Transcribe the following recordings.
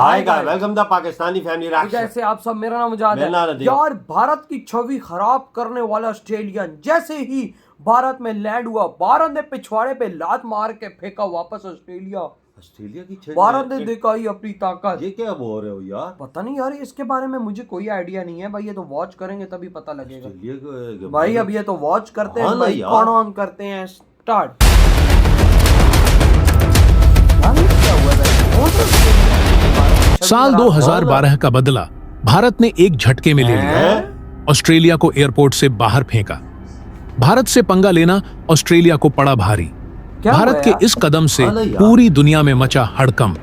Hi guys, welcome the Pakistani family reaction. जैसे आप सब, मेरा नाम मुजाहिद है। यार, भारत की छवि खराब करने वाला ऑस्ट्रेलियन जैसे ही भारत में लैंड हुआ, भारत ने पिछवाड़े पे लात मार के फेंका वापस ऑस्ट्रेलिया की छवि। भारत ने दिखाई अपनी ताकत। ये क्या बोल रहे हो यार? पता नहीं यार, इसके बारे में मुझे कोई आइडिया नहीं है भाई। ये तो वॉच करेंगे तभी पता लगेगा भाई। अब ये तो वॉच करते हैं भाई, कौन ऑन करते हैं, स्टार्ट। साल 2012 का बदला भारत ने एक झटके में ले लिया। ऑस्ट्रेलिया को एयरपोर्ट से बाहर फेंका। भारत से पंगा लेना ऑस्ट्रेलिया को पड़ा भारी। भारत के इस कदम से पूरी दुनिया में मचा हड़कंप।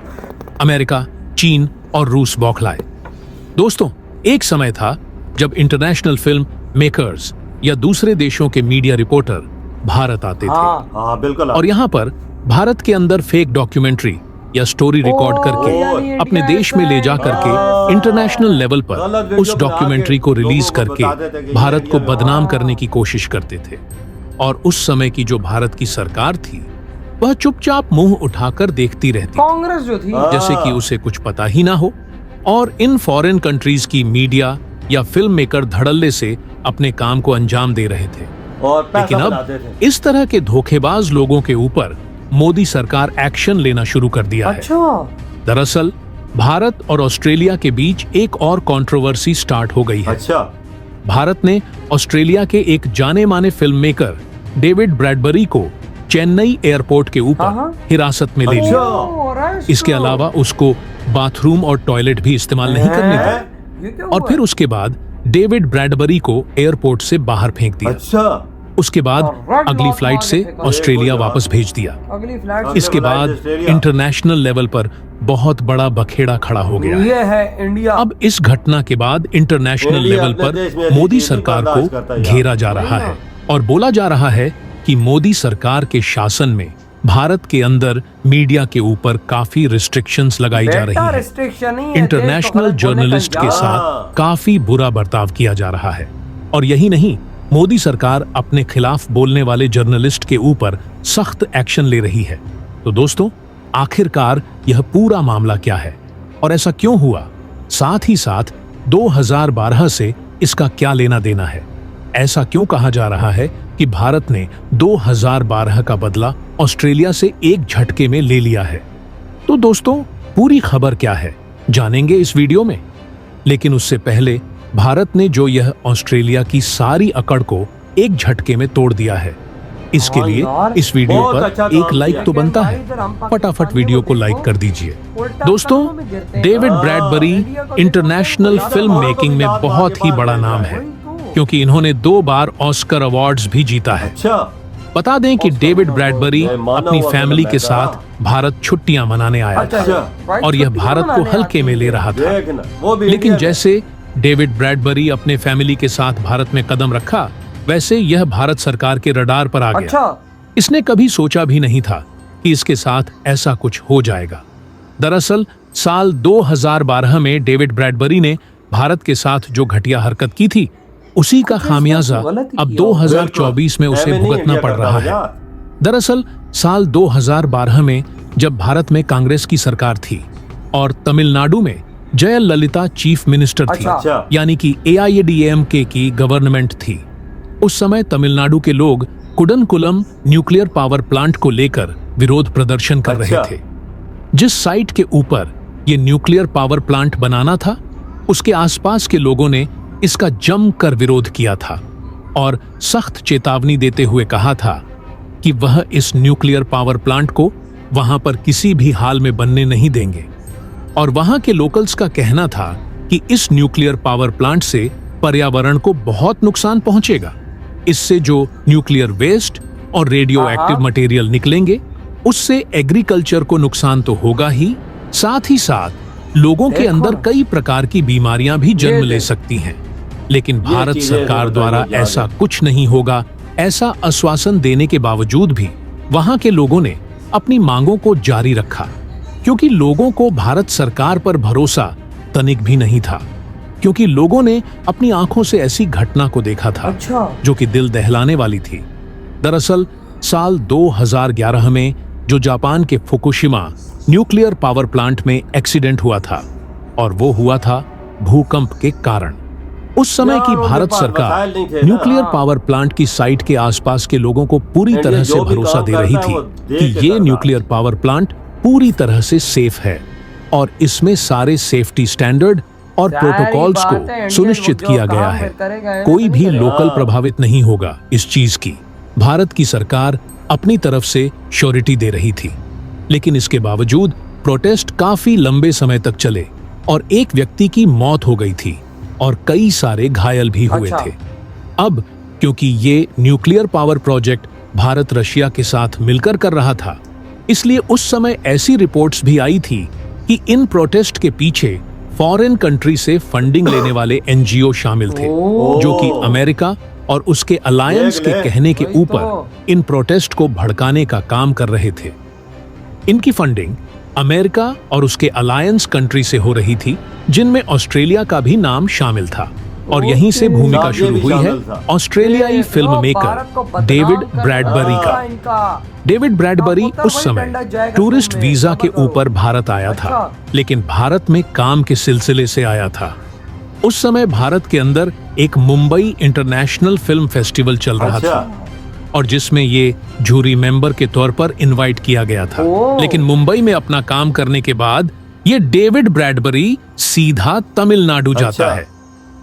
अमेरिका, चीन और रूस बौखलाए। दोस्तों, एक समय था जब इंटरनेशनल फिल्म मेकर्स या दूसरे देशों के मीडिया रिपोर्टर भारत आते थे। बिल्कुल। और यहाँ पर भारत के अंदर फेक डॉक्यूमेंट्री या स्टोरी रिकॉर्ड करके अपने देश में ले जा करके इंटरनेशनल लेवल पर उस डॉक्यूमेंट्री को रिलीज करके भारत को बदनाम करने की कोशिश करते थे। और उस समय की जो भारत की सरकार थी, वह चुपचाप मुंह उठाकर देखती रहती, कांग्रेस जो थी, जैसे कि उसे कुछ पता ही ना हो। और इन फॉरेन कंट्रीज की मीडिया या फिल्म मेकर धड़ल्ले से अपने काम को अंजाम दे रहे थे। लेकिन अब इस तरह के धोखेबाज लोगों के ऊपर मोदी सरकार एक्शन लेना शुरू कर दिया है। दरअसल भारत और ऑस्ट्रेलिया के बीच एक और कंट्रोवर्सी स्टार्ट हो गई है। भारत ने ऑस्ट्रेलिया के एक जाने माने फिल्म मेकर डेविड ब्रैडबरी को चेन्नई एयरपोर्ट के ऊपर हिरासत में ले लिया। इसके अलावा उसको बाथरूम और टॉयलेट भी इस्तेमाल नहीं करने दिए। और फिर उसके बाद डेविड ब्रैडबरी को एयरपोर्ट से बाहर फेंक दिया। उसके बाद अगली फ्लाइट से ऑस्ट्रेलिया वापस भेज दिया। इसके बाद इंटरनेशनल लेवल पर बहुत बड़ा बखेड़ा खड़ा हो गया ये है इंडिया। अब इस घटना के बाद इंटरनेशनल लेवल पर मोदी सरकार को घेरा जा रहा है और बोला जा रहा है कि मोदी सरकार के शासन में भारत के अंदर मीडिया के ऊपर काफी रिस्ट्रिक्शंस लगाई जा रही है। इंटरनेशनल जर्नलिस्ट के साथ काफी बुरा बर्ताव किया जा रहा है। और यही नहीं, मोदी सरकार अपने खिलाफ बोलने वाले जर्नलिस्ट के ऊपर सख्त एक्शन ले रही है। तो दोस्तों, आखिरकार यह पूरा मामला क्या है और ऐसा क्यों हुआ? साथ ही साथ 2012 से इसका क्या लेना देना है? ऐसा क्यों कहा जा रहा है कि भारत ने 2012 का बदला ऑस्ट्रेलिया से एक झटके में ले लिया है? तो दोस्तों, पूरी खबर क्या है जानेंगे इस वीडियो में। लेकिन उससे पहले भारत ने जो यह ऑस्ट्रेलिया की सारी अकड़ को एक झटके में तोड़ दिया है, इसके लिए इस वीडियो पर एक लाइक तो बनता है। फटाफट वीडियो को लाइक कर दीजिए। दोस्तों, David Bradbury international film making में बहुत ही बड़ा नाम है, क्योंकि इन्होंने 2 बार ऑस्कर अवार्ड्स भी जीता है। बता दें कि डेविड ब्रैडबरी अपनी फैमिली के साथ भारत छुट्टियां मनाने आया था और यह भारत को हल्के में ले रहा था। लेकिन जैसे डेविड ब्रैडबरी अपने फैमिली के साथ भारत में कदम रखा, वैसे यह भारत सरकार के रडार पर आ गया। इसने कभी सोचा भी नहीं था कि इसके साथ ऐसा कुछ हो जाएगा। दरअसल साल 2012 में डेविड ब्रैडबरी ने भारत के साथ जो घटिया हरकत की थी, उसी का खामियाजा अब 2024 में उसे भुगतना पड़ रहा है। दरअसल साल 2012 में जब भारत में कांग्रेस की सरकार थी और तमिलनाडु में जयललिता चीफ मिनिस्टर थी, यानी कि AIADMK की गवर्नमेंट थी, उस समय तमिलनाडु के लोग कुडनकुलम न्यूक्लियर पावर प्लांट को लेकर विरोध प्रदर्शन कर रहे थे। जिस साइट के ऊपर ये न्यूक्लियर पावर प्लांट बनाना था, उसके आसपास के लोगों ने इसका जमकर विरोध किया था और सख्त चेतावनी देते हुए कहा था कि वह इस न्यूक्लियर पावर प्लांट को वहां पर किसी भी हाल में बनने नहीं देंगे। और वहां के लोकल्स का कहना था कि इस न्यूक्लियर पावर प्लांट से पर्यावरण को बहुत नुकसान पहुंचेगा। इससे जो न्यूक्लियर वेस्ट और रेडियो एक्टिव मटेरियल निकलेंगे, उससे एग्रीकल्चर को नुकसान तो होगा ही, साथ ही साथ लोगों के अंदर कई प्रकार की बीमारियां भी जन्म ले सकती हैं। लेकिन भारत सरकार द्वारा ऐसा कुछ नहीं होगा, ऐसा आश्वासन देने के बावजूद भी वहां के लोगों ने अपनी मांगों को जारी रखा, क्योंकि लोगों को भारत सरकार पर भरोसा तनिक भी नहीं था। क्योंकि लोगों ने अपनी आंखों से ऐसी घटना को देखा था जो कि दिल दहलाने वाली थी। दरअसल साल 2011 में जो जापान के फुकुशिमा न्यूक्लियर पावर प्लांट में एक्सीडेंट हुआ था और वो हुआ था भूकंप के कारण। उस समय की भारत सरकार न्यूक्लियर पावर प्लांट की साइट के आसपास के लोगों को पूरी तरह से भरोसा दे रही थी कि ये न्यूक्लियर पावर प्लांट पूरी तरह से सेफ है और इसमें सारे सेफ्टी स्टैंडर्ड और प्रोटोकॉल्स को सुनिश्चित किया गया है। कोई भी लोकल प्रभावित नहीं होगा इस चीज की। भारत की सरकार अपनी तरफ से श्योरिटी दे रही थी, लेकिन इसके बावजूद प्रोटेस्ट काफी लंबे समय तक चले और एक व्यक्ति की मौत हो गई थी और कई सारे घायल भी हुए थे। अब क्योंकि ये nuclear power project Bharat Russia के साथ मिलकर कर रहा था, इसलिए उस समय ऐसी रिपोर्ट्स भी आई थी कि इन प्रोटेस्ट के पीछे फॉरेन कंट्री से फंडिंग लेने वाले एनजीओ शामिल थे, जो कि अमेरिका और उसके अलायंस के कहने के ऊपर इन प्रोटेस्ट को भड़काने का काम कर रहे थे। इनकी फंडिंग अमेरिका और उसके अलायंस कंट्री से हो रही थी, जिनमें ऑस्ट्रेलिया का भी नाम शामिल था। और यहीं से भूमिका शुरू हुई है ऑस्ट्रेलियाई फिल्म मेकर डेविड ब्रैडबरी का। डेविड ब्रैडबरी उस समय टूरिस्ट वीजा के ऊपर भारत आया था, लेकिन भारत में काम के सिलसिले से आया था। उस समय भारत के अंदर एक मुंबई इंटरनेशनल फिल्म फेस्टिवल चल रहा था और जिसमें ये जूरी मेंबर के तौर पर इनवाइट किया गया था। लेकिन मुंबई में अपना काम करने के बाद ये डेविड ब्रैडबरी सीधा तमिलनाडु जाता है।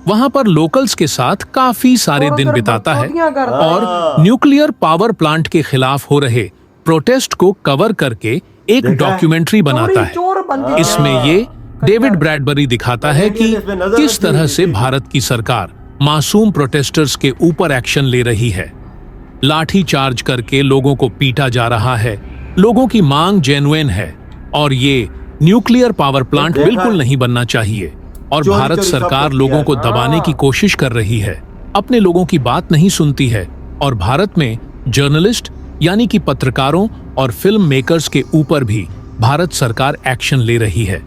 वहां पर लोकल्स के साथ काफी सारे दिन बिताता है और न्यूक्लियर पावर प्लांट के खिलाफ हो रहे प्रोटेस्ट को कवर करके एक डॉक्यूमेंट्री बनाता है। इसमें ये डेविड ब्रैडबरी दिखाता है कि किस तरह से भारत की सरकार मासूम प्रोटेस्टर्स के ऊपर एक्शन ले रही है। लाठी चार्ज करके लोगों को पीटा जा रहा है। लोगों की मांग जेन्युइन है और ये न्यूक्लियर पावर प्लांट बिल्कुल नहीं बनना चाहिए और भारत सरकार लोगों को दबाने की कोशिश कर रही है, अपने लोगों की बात नहीं सुनती है और भारत में जर्नलिस्ट यानी कि पत्रकारों और फिल्म मेकर्स के ऊपर भी भारत सरकार एक्शन ले रही है।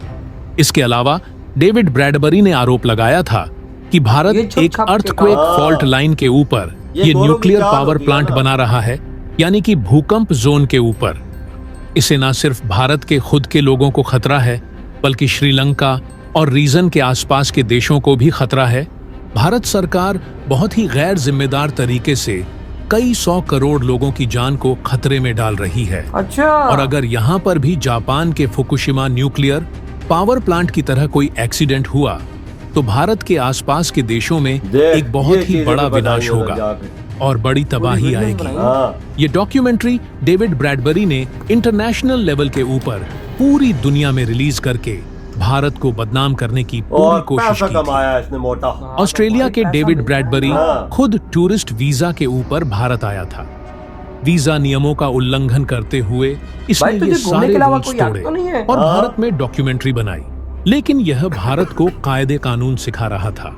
इसके अलावा डेविड ब्रैडबरी ने आरोप लगाया था कि भारत एक अर्थक्वेक फॉल्ट लाइन के ऊपर ये न्यूक्लियर पावर प्लांट बना रहा है, यानी कि भूकंप जोन के ऊपर। इसे न सिर्फ भारत के खुद के लोगों को खतरा है, बल्कि श्रीलंका और रीजन के आसपास के देशों को भी खतरा है। भारत सरकार बहुत ही गैर जिम्मेदार तरीके से कई 100 करोड़ लोगों की जान को खतरे में डाल रही है। और अगर यहाँ पर भी जापान के फुकुशिमा न्यूक्लियर पावर प्लांट की तरह कोई एक्सीडेंट हुआ तो भारत के आसपास के देशों में एक बहुत ही बड़ा विनाश होगा और बड़ी तबाही आएगी। ये डॉक्यूमेंट्री डेविड ब्रैडबरी ने इंटरनेशनल लेवल के ऊपर पूरी दुनिया में रिलीज करके भारत को बदनाम करने की पूरी कोशिश की थी। ऑस्ट्रेलिया के डेविड ब्रैडबरी खुद टूरिस्ट वीजा के ऊपर भारत आया था। वीजा नियमों का उल्लंघन करते हुए इसने ये सारे रूल्स तोड़े और भारत में डॉक्यूमेंट्री बनाई, लेकिन यह भारत को कायदे कानून सिखा रहा था।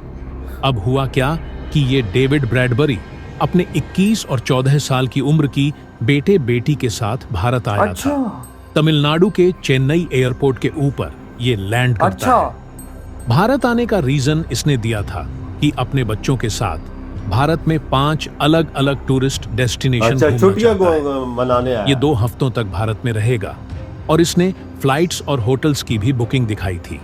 अब हुआ क्या कि ये डेविड ब्रैडबरी अपने 21 और 14 साल की उम्र की बेटे बेटी के साथ भारत आया था। तमिलनाडु के चेन्नई एयरपोर्ट के ऊपर ये लैंड करता है। भारत आने का रीजन इसने दिया था कि अपने बच्चों के साथ भारत में 5 अलग अलग टूरिस्ट डेस्टिनेशन मनाने आया। ये 2 हफ्तों तक भारत में रहेगा और इसने फ्लाइट्स और होटल्स की भी बुकिंग दिखाई थी।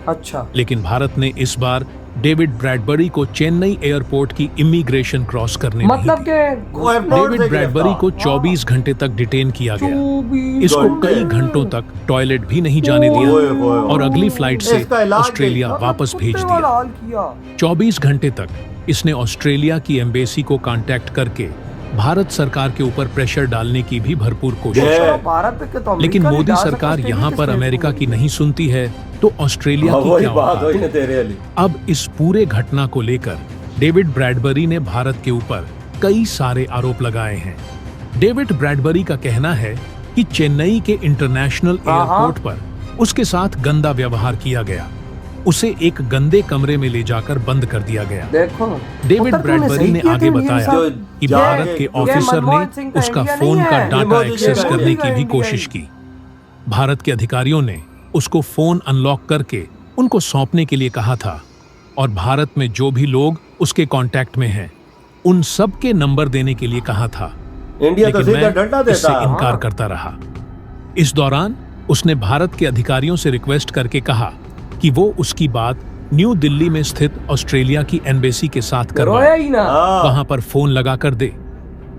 लेकिन भारत ने इस बार डेविड ब्रैडबरी को चेन्नई एयरपोर्ट की इमिग्रेशन क्रॉस करने डेविड ब्रैडबरी को 24 घंटे तक डिटेन किया गया। इसको कई घंटों तक टॉयलेट भी नहीं जाने दिया और अगली फ्लाइट से ऑस्ट्रेलिया वापस भेज दिया। 24 घंटे तक इसने ऑस्ट्रेलिया की एम्बेसी को कांटेक्ट करके भारत सरकार के ऊपर प्रेशर डालने की भी भरपूर कोशिश की। लेकिन मोदी सरकार यहाँ पर अमेरिका की नहीं सुनती है तो ऑस्ट्रेलिया की क्या होगा? अब इस पूरे घटना को लेकर डेविड ब्रैडबरी ने भारत के ऊपर कई सारे आरोप लगाए हैं। डेविड ब्रैडबरी का कहना है कि चेन्नई के इंटरनेशनल एयरपोर्ट पर उसके साथ गंदा व्यवहार किया गया, उसे एक गंदे कमरे में ले जाकर बंद कर दिया गया। डेविड ब्रैडबरी ने आगे बताया कि भारत के ऑफिसर ने उसका फोन का डाटा एक्सेस करने की भी कोशिश की। भारत के अधिकारियों ने उसको फोन अनलॉक करके उनको सौंपने के लिए कहा था और भारत में जो भी लोग उसके कांटेक्ट में हैं उन सब के नंबर देने के लिए कहा था। लेकिन मैं इससे इनकार करता रहा। इस दौरान उसने भारत के अधिकारियों से रिक्वेस्ट करके कहा कि वो उसकी बात न्यू दिल्ली में स्थित ऑस्ट्रेलिया की एम्बेसी के साथ रोया करवाए, ही ना। वहां पर फोन लगा कर दे।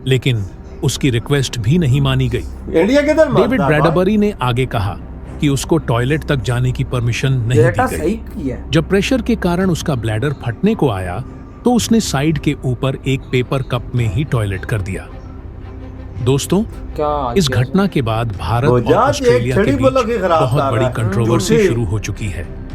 लेकिन उसकी रिक्वेस्ट भी नहीं मानी गई। इंडिया किधर मानता डेविड है ब्रैडबरी ने आगे कहा कि उसको टॉयलेट तक जाने की परमिशन नहीं बेटा दी सही गई। किया। जब प्रेशर के कारण उसका ब्लैडर फटने को आया तो उसने साइड के ऊपर एक पेपर कप में ही टॉयलेट कर दिया। दोस्तों, क्या इस घटना के बाद भारत और गुजरात एक ऑस्ट्रेलिया के छड़ी बीच बोलो कि खराब बहुत कर बड़ी रहा है। कंट्रोवर्सी झूठी। शुरू हो चुकी है।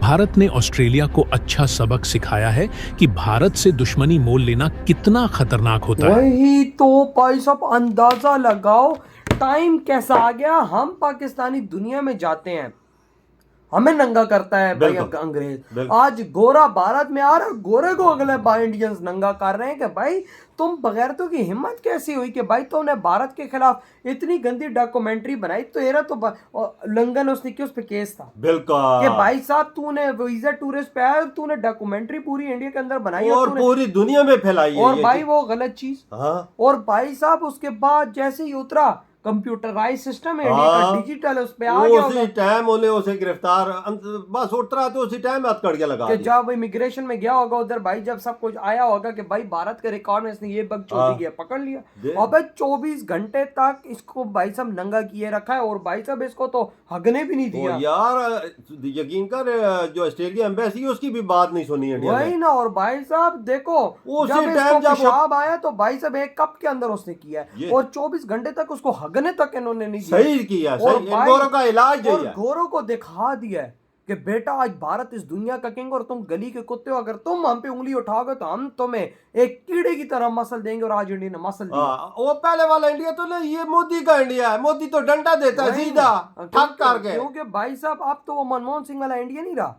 भारत ने ऑस्ट्रेलिया को अच्छा सबक सिखाया है कि भारत से दुश्मनी मोल लेना कितना खतरनाक होता है। वही तो भाई साहब, अंदाजा लगाओ टाइम कैसा आ गया। हम पाकिस्तानी दुनिया में जाते हैं, हमें नंगा करता है भाई बिल्कुल। अंग्रेज। बिल्कुल। आज गोरा भारत में आ रहा है, गोरे को अगले इंडियंस नंगा कर रहे हैं कि भाई तुम बगैर तो की हिम्मत कैसी हुई कि भाई तुमने भारत के खिलाफ इतनी गंदी डॉक्यूमेंट्री बनाई। तो ये तो लंदन उसने की, उस पे केस था कि बिल्कुल। भाई साहब तूने वीजा टूरिस्ट पे आया, तूने डॉक्यूमेंट्री पूरी इंडिया के अंदर बनाई और तूने- पूरी दुनिया में फैलाई है और ये भाई चीज। वो गलत चीज। हाँ और भाई साहब उसके बाद जैसे ही उतरा कंप्यूटराइज सिस्टम है इंडिया का, हाँ। डिजिटल उस पे आ गया उसी होगा टाइम उन्हें उसे गिरफ्तार बस उतरा तो उसी टाइम हथकड़ियां लगा कि दी। जब इमिग्रेशन में गया होगा उधर भाई, जब सब कुछ आया होगा कि भाई भारत के रिकॉर्ड में इसने ये बग चोरी किया, पकड़ लिया। अबे 24 घंटे तक इसको भाई साहब नंगा किए रखा है और भाई साहब इसको तो हगने भी नहीं तो दिया। यार यकीन कर, जो ऑस्ट्रेलिया एम्बेसी है उसकी भी बात नहीं सुनी इंडिया वही ने। ना। और भाई साहब देखो उसी जब इसको टाइम जब वो- पेशाब आया तो भाई साहब एक कप के अंदर उसने किया है ये- और 24 घंटे तक उसको हगने तक इन्होंने नहीं दिया। सही किया, और सही। इन भाई- गोरों का इलाज और यही है। गोरों को दिखा दिया है कि बेटा आज भारत इस दुनिया का किंग और तुम गली के कुत्ते हो, अगर तुम हम पे उंगली उठाओगे तो हम तुम्हें एक कीड़े की तरह मसल देंगे। और आज इंडिया ने मसल दिया। हाँ, वो पहले वाला इंडिया तो नहीं, ये मोदी का इंडिया है। मोदी तो डंडा देता है वही सीधा ना। ठक करके। क्योंकि भाई साहब अब तो वो मनमोहन सिंह वाला इंडिया नहीं रहा।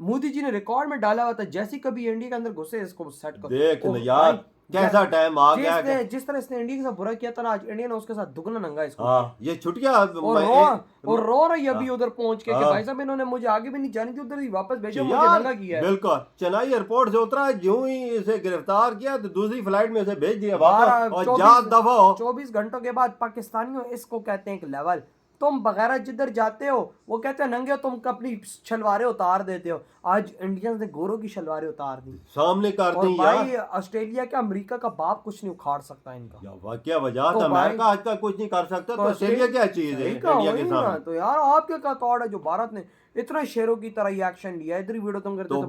मोदी जी ने रिकॉर्ड में डाला हुआ था जैसे ही कभी इंडिया के अंदर घुसे इसको सेट करो। देख ओह ना यार, भाई, कैसा टाइम आ गया जिसने है। जिस तरह इसने इंडिया के साथ बुरा किया था ना, आज इंडिया ने उसके साथ दुगना नंगा इसको। हाँ, ये छुट्टियां और रो रही अभी उधर पहुंच के कि हाँ। भाई साहब इन्होंने मुझे आगे भी नहीं जानी थी, उधर ही वापस भेजा, मुझे यार नंगा किया है। बिल्कुल। चेन्नई एयरपोर्ट से उतरा, यूं ही इसे गिरफ्तार किया तो दूसरी फ्लाइट में इसे भेज दिया वापस और जा दफा हो। 24 घंटों के बाद पाकिस्तानियों इसको कहते हैं एक लेवल। तुम बगैर जिधर जाते हो वो कहते हैं नंगे हो, तुम अपनी शलवारें उतार देते हो। आज इंडियंस ने गोरों की शलवारें उतार दी सामने कर और दी भाई यार। ऑस्ट्रेलिया के अमेरिका का बाप कुछ नहीं उखाड़ सकता इनका। या क्या वजह तो था, भाई- अमेरिका आज तक कुछ नहीं कर सकता तो ऑस्ट्रेलिया क्या चीज है सही कहा, इंडिया वही के ना। सामने। तो यार आपके क्या थॉट है जो भारत ने इतना शेरों की तरह ये एक्शन लिया है? इधर वीडियो तुम करते तो तो